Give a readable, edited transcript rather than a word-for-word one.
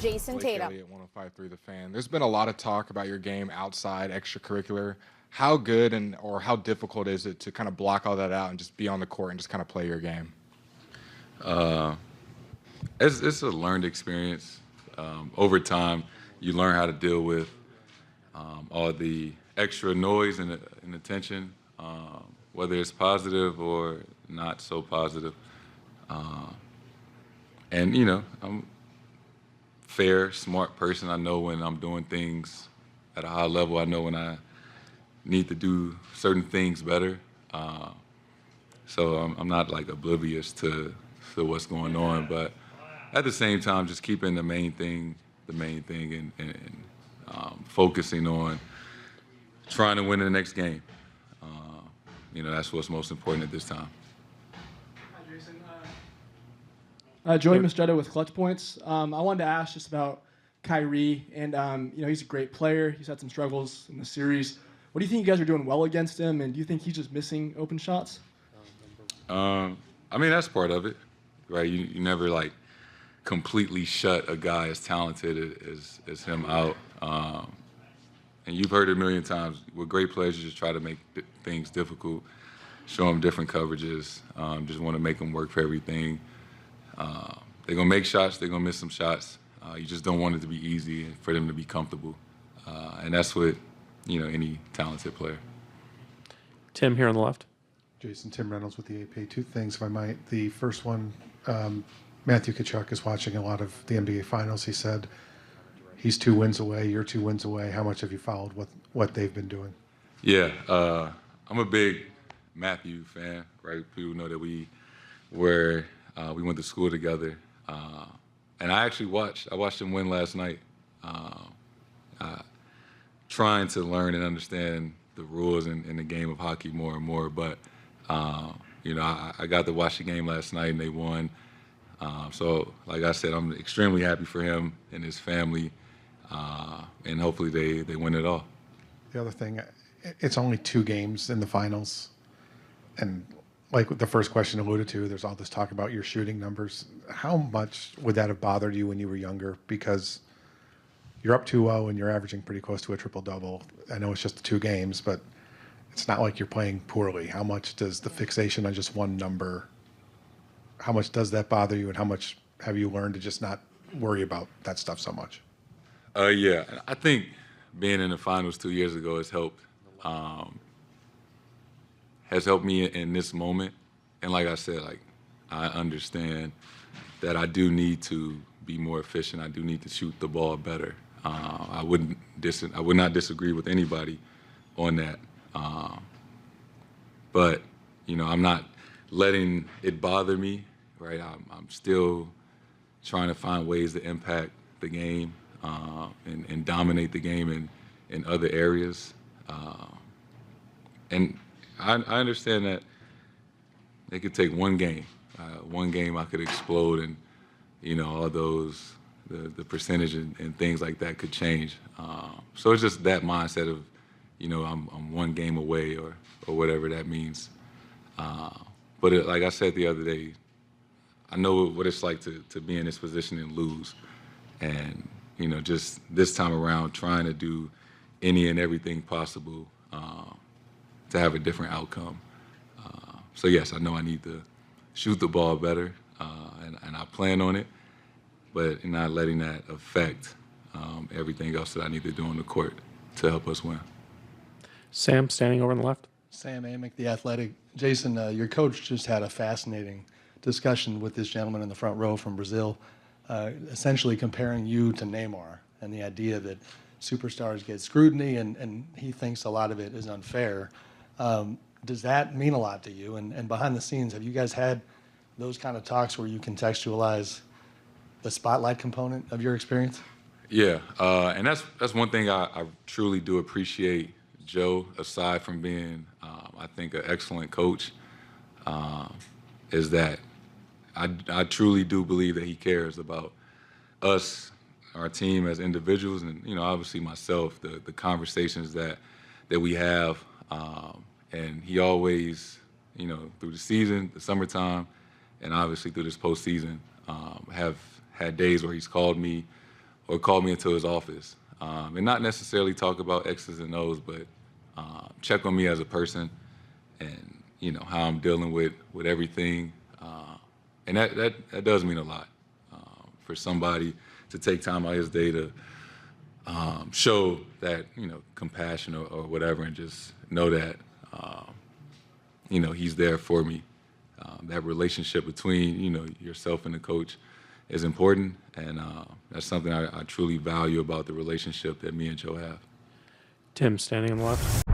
Jayson Tatum. At 105.3 The Fan. There's been a lot of talk about your game outside extracurricular. How good or how difficult is it to kind of block all that out and just be on the court and just kind of play your game? It's a learned experience. Over time, you learn how to deal with all the extra noise and attention, whether it's positive or not so positive. And, I'm a fair, smart person. I know when I'm doing things at a high level. I know when I need to do certain things better. So I'm not like oblivious to what's going on, but at the same time, just keeping the main thing, and focusing on trying to win the next game. That's what's most important at this time. Hi, Jayson. Joey Mastretto with Clutch Points. I wanted to ask just about Kyrie, and he's a great player. He's had some struggles in the series. What do you think you guys are doing well against him, and do you think he's just missing open shots? That's part of it, right? You never completely shut a guy as talented as him out. And you've heard it a million times. With great players, you just try to make things difficult, show them different coverages, just want to make them work for everything. They're going to make shots, they're going to miss some shots. You just don't want it to be easy and for them to be comfortable. And that's what, any talented player. Tim here on the left. Jayson, Tim Reynolds with the AP. Two things, if I might. The first one, Matthew Tkachuk is watching a lot of the NBA Finals. He said he's 2 wins away, you're 2 wins away. How much have you followed what they've been doing? Yeah, I'm a big Matthew fan, right? People know that we went to school together. And I actually watched him win last night, trying to learn and understand the rules in the game of hockey more and more. But, I got to watch the game last night and they won. So, like I said, I'm extremely happy for him and his family, and hopefully they win it all. The other thing, it's only 2 games in the finals, and like the first question alluded to, there's all this talk about your shooting numbers. How much would that have bothered you when you were younger? Because you're up 2-0 and you're averaging pretty close to a triple-double. I know it's just 2 games, but it's not like you're playing poorly. How much does the fixation on just one number, how much does that bother you, and how much have you learned to just not worry about that stuff so much? Yeah, I think being in the finals 2 years ago has helped. Has helped me in this moment. And like I said, I understand that I do need to be more efficient. I do need to shoot the ball better. I would not disagree with anybody on that. But, I'm not letting it bother me, right? I'm still trying to find ways to impact the game and dominate the game in other areas. And I understand that it could take one game. One game I could explode and, all those, the percentage and things like that could change. So it's just that mindset of, I'm one game away or whatever that means. But like I said the other day, I know what it's like to be in this position and lose. And, just this time around trying to do any and everything possible to have a different outcome. So yes, I know I need to shoot the ball better, and I plan on it, but not letting that affect everything else that I need to do on the court to help us win. Sam, standing over on the left. Sam Amick, The Athletic. Jayson, your coach just had a fascinating discussion with this gentleman in the front row from Brazil, essentially comparing you to Neymar and the idea that superstars get scrutiny and he thinks a lot of it is unfair. Does that mean a lot to you? And behind the scenes, have you guys had those kind of talks where you contextualize the spotlight component of your experience? Yeah, and that's one thing I truly do appreciate Joe, aside from being, I think, an excellent coach, is that I truly do believe that he cares about us, our team as individuals, and obviously myself, the conversations that we have, and he always, through the season, the summertime, and obviously through this postseason, have had days where he's called me or call me into his office, and not necessarily talk about X's and O's, but check on me as a person, and how I'm dealing with everything, and that does mean a lot for somebody to take time out of his day to show that compassion or whatever, and just know that he's there for me. That relationship between yourself and the coach is important, and that's something I truly value about the relationship that me and Joe have. Tim, standing on the left.